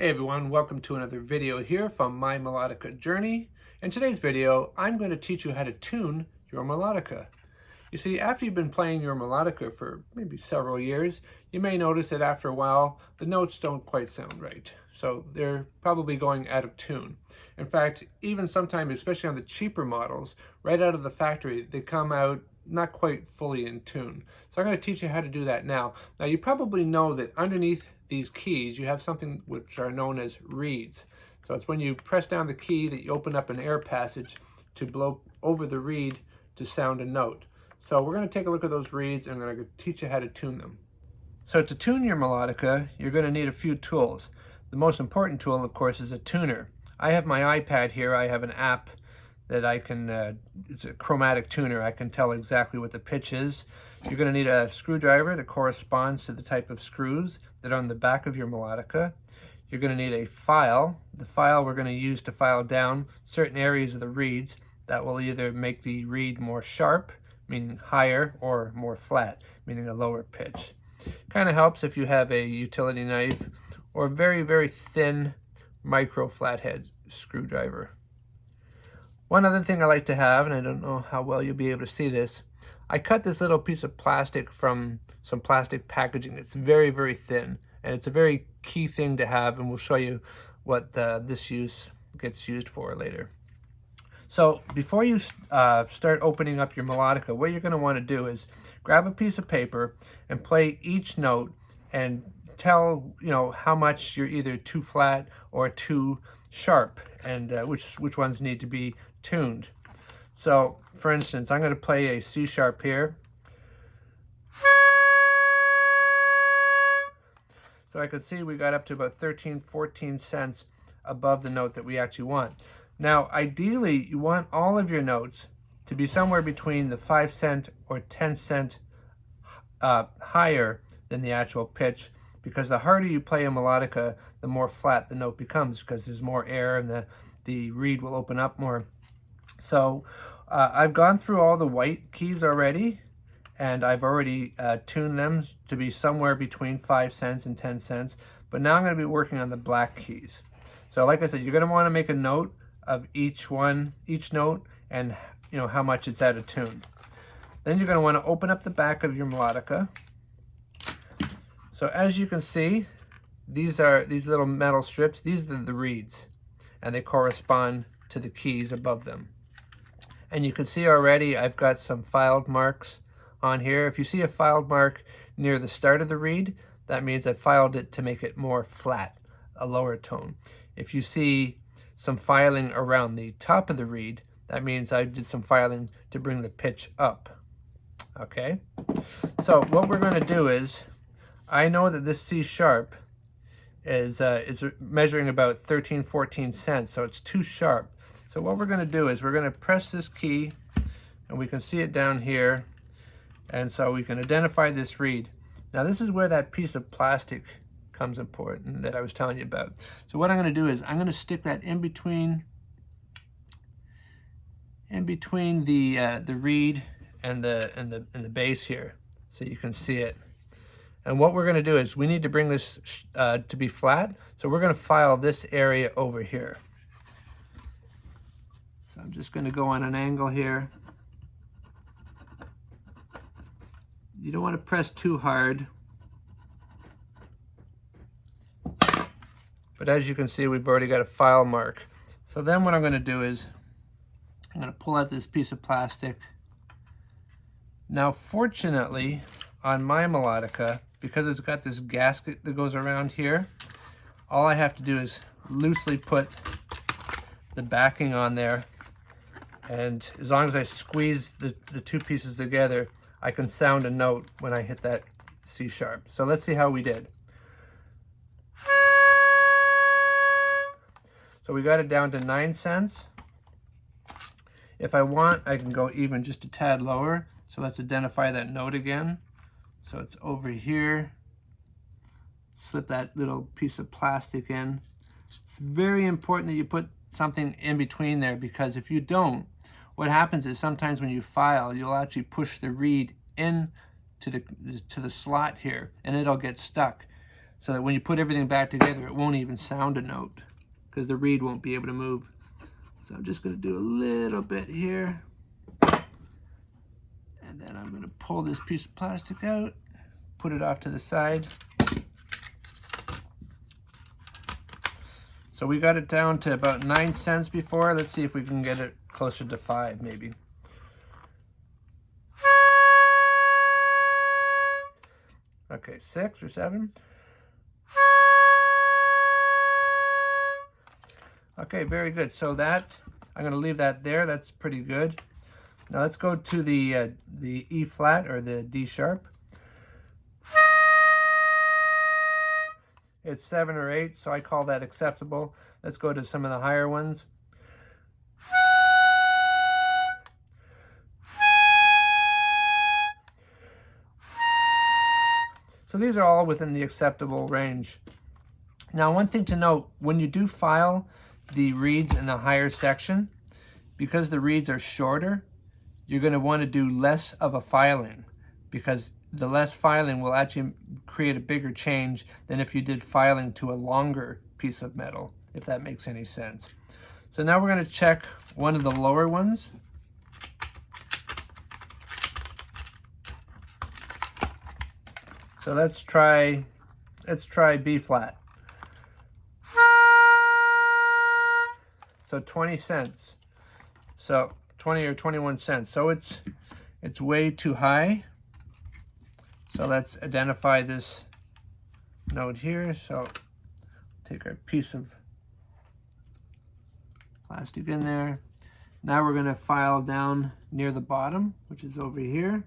Hey everyone, welcome to another video here from my Melodica journey. In today's video, I'm going to teach you how to tune your melodica. You see, after you've been playing your melodica for maybe several years, you may notice that after a while, the notes don't quite sound right. So they're probably going out of tune. In fact, even sometimes, especially on the cheaper models, right out of the factory, they come out not quite fully in tune. So I'm going to teach you how to do that now. Now you probably know that underneath these keys you have something which are known as reeds. So it's when you press down the key that you open up an air passage to blow over the reed to sound a note. So we're going to take a look at those reeds and I'm going to teach you how to tune them. So to tune your melodica, you're going to need a few tools. The most important tool, of course, is a tuner. I have my iPad here. I have an app that I can, it's a chromatic tuner. I can tell exactly what the pitch is. You're going to need a screwdriver that corresponds to the type of screws that are on the back of your melodica. You're going to need a file. The file we're going to use to file down certain areas of the reeds that will either make the reed more sharp, meaning higher, or more flat, meaning a lower pitch. Kind of helps if you have a utility knife or a very, very thin micro flathead screwdriver. One other thing I like to have, and I don't know how well you'll be able to see this, I cut this little piece of plastic from some plastic packaging. It's very, very thin, and it's a very key thing to have, and we'll show you what this gets used for later. So before you start opening up your melodica, what you're going to want to do is grab a piece of paper and play each note and tell how much you're either too flat or too sharp, and which ones need to be tuned. So for instance, I'm going to play a C sharp here. So I could see we got up to about 13-14 cents above the note that we actually want. Now ideally you want all of your notes to be somewhere between the 5 cent or 10 cent higher than the actual pitch, because the harder you play a melodica, the more flat the note becomes, because there's more air and the reed will open up more. So I've gone through all the white keys already, and I've already tuned them to be somewhere between 5 cents and 10 cents. But now I'm going to be working on the black keys. So like I said, you're going to want to make a note of each note, and how much it's out of tune. Then you're going to want to open up the back of your melodica. So as you can see, these little metal strips. These are the reeds, and they correspond to the keys above them. And you can see already I've got some filed marks on here. If you see a filed mark near the start of the reed, that means I filed it to make it more flat, a lower tone. If you see some filing around the top of the reed, that means I did some filing to bring the pitch up. Okay, so what we're going to do is, I know that this C sharp is measuring about 13-14 cents, so it's too sharp. So what we're going to do is we're going to press this key, and we can see it down here, and so we can identify this reed. Now this is where that piece of plastic comes important that I was telling you about. So what I'm going to do is I'm going to stick that in between the reed and the base here, so you can see it. And what we're going to do is we need to bring this to be flat, so we're going to file this area over here. So I'm just going to go on an angle here. You don't want to press too hard, but as you can see, we've already got a file mark. So then what I'm going to do is I'm going to pull out this piece of plastic. Now fortunately on my melodica, because it's got this gasket that goes around here, all I have to do is loosely put the backing on there, and as long as I squeeze the two pieces together, I can sound a note when I hit that C sharp. So let's see how we did. So we got it down to 9 cents. If I want, I can go even just a tad lower. So let's identify that note again. So it's over here. Slip that little piece of plastic in. It's very important that you put something in between there, because if you don't, what happens is sometimes when you file, you'll actually push the reed in to the slot here, and it'll get stuck. so that when you put everything back together, it won't even sound a note because the reed won't be able to move. So I'm just going to do a little bit here. And then I'm going to pull this piece of plastic out, put it off to the side. So we got it down to about 9 cents before. Let's see if we can get it closer to 5 maybe. Okay, 6 or 7. Okay, very good. So that, I'm going to leave that there. That's pretty good. Now let's go to the E flat or the D sharp. It's 7 or 8, so I call that acceptable. Let's go to some of the higher ones. So these are all within the acceptable range. Now, one thing to note, when you do file the reeds in the higher section, because the reeds are shorter, you're going to want to do less of a filing, because the less filing will actually create a bigger change than if you did filing to a longer piece of metal, if that makes any sense. So now we're going to check one of the lower ones. So let's try B flat. So 20 cents. So 20 or 21 cents. So it's way too high. So let's identify this note here. So take our piece of plastic in there. Now we're going to file down near the bottom, which is over here.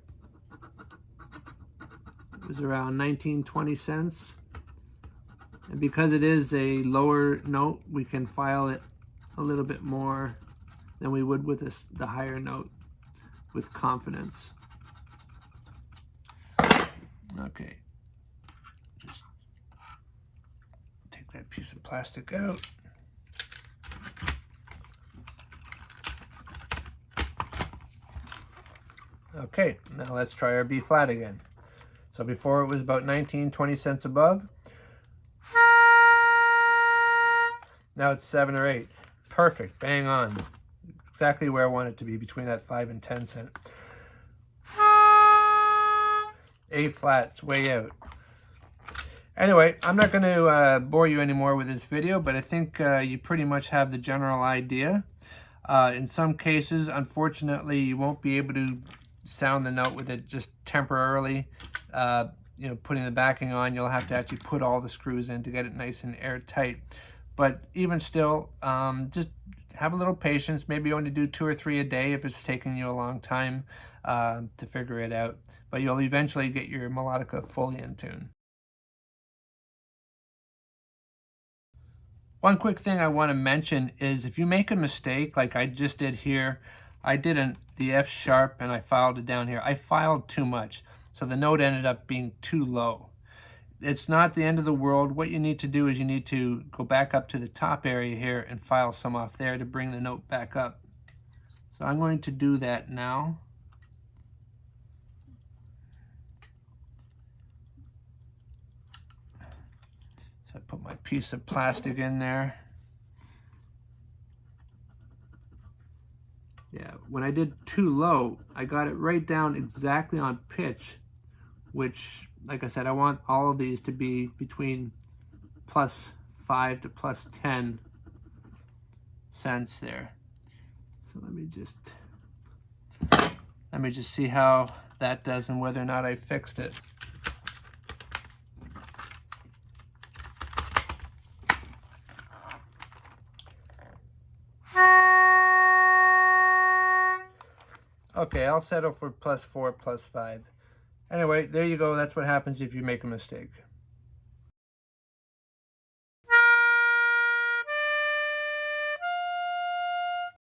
It was around 19-20 cents. And because it is a lower note, we can file it a little bit more than we would with the higher note with confidence. Okay, just take that piece of plastic out. Okay, now let's try our B flat again. So before it was about 19-20 cents above. Now it's 7 or 8. Perfect, bang on. Exactly where I want it to be, between that 5 and 10 cent. A flat, it's way out. Anyway, I'm not going to bore you anymore with this video, but I think you pretty much have the general idea. In some cases, unfortunately, you won't be able to sound the note with it just temporarily. You know, putting the backing on, you'll have to actually put all the screws in to get it nice and airtight. But even still, just have a little patience. Maybe only do 2 or 3 a day if it's taking you a long time to figure it out. But you'll eventually get your melodica fully in tune. One quick thing I want to mention is if you make a mistake like I just did here, I did the F sharp and I filed it down here. I filed too much, so the note ended up being too low. It's not the end of the world. What you need to do is you need to go back up to the top area here and file some off there to bring the note back up. So I'm going to do that now. So I put my piece of plastic in there. Yeah, when I did too low, I got it right down exactly on pitch, which, like I said, I want all of these to be between +5 to +10 cents there. So let me just see how that does and whether or not I fixed it. Okay, I'll settle for +4, +5. Anyway, there you go. That's what happens if you make a mistake.